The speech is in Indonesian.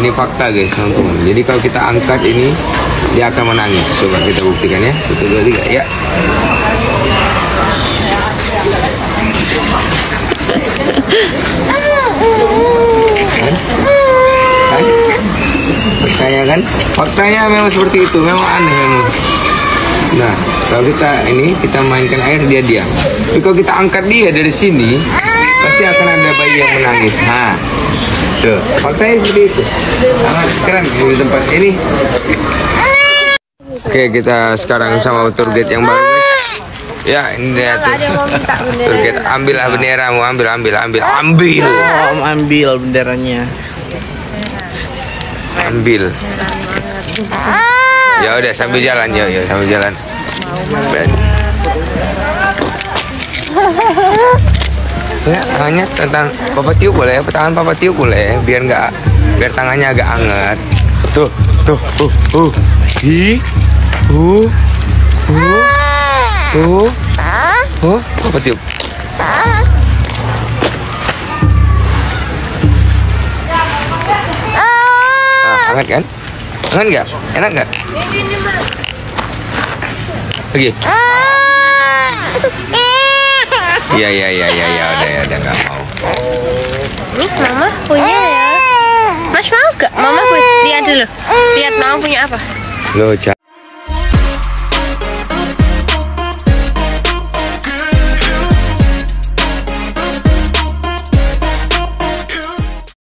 Ini fakta guys, teman-teman. Jadi kalau kita angkat ini, dia akan menangis. Coba kita buktikan ya. 1, 2, 3, ya. Kan? Percaya kan? Faktanya memang seperti itu. Memang aneh memang. Nah, kalau kita mainkan air, dia diam. Tapi kalau kita angkat dia dari sini, pasti akan ada bayi yang menangis. Nah, tuh, faktanya seperti itu. Sangat keren di tempat ini. Oke, kita sekarang sama tour guide yang baru, guys. Ya, ini dia tuh. Tour guide, ambillah benderamu, ambil. Oh, ambil benderanya. Ambil. Ya udah sambil jalan, ya sambil jalan. Ya, tangannya tentang Papa tiup boleh, tangan Papa tiup boleh, biar tangannya agak hangat. Tuh, Papa tiup. Hangat kan? Hangat nggak? Enak nggak? Pergi. Iya, udah nggak mau. Mama punya ya. Mas mau gak? Mama lihat dulu. Lihat mau punya apa? Lo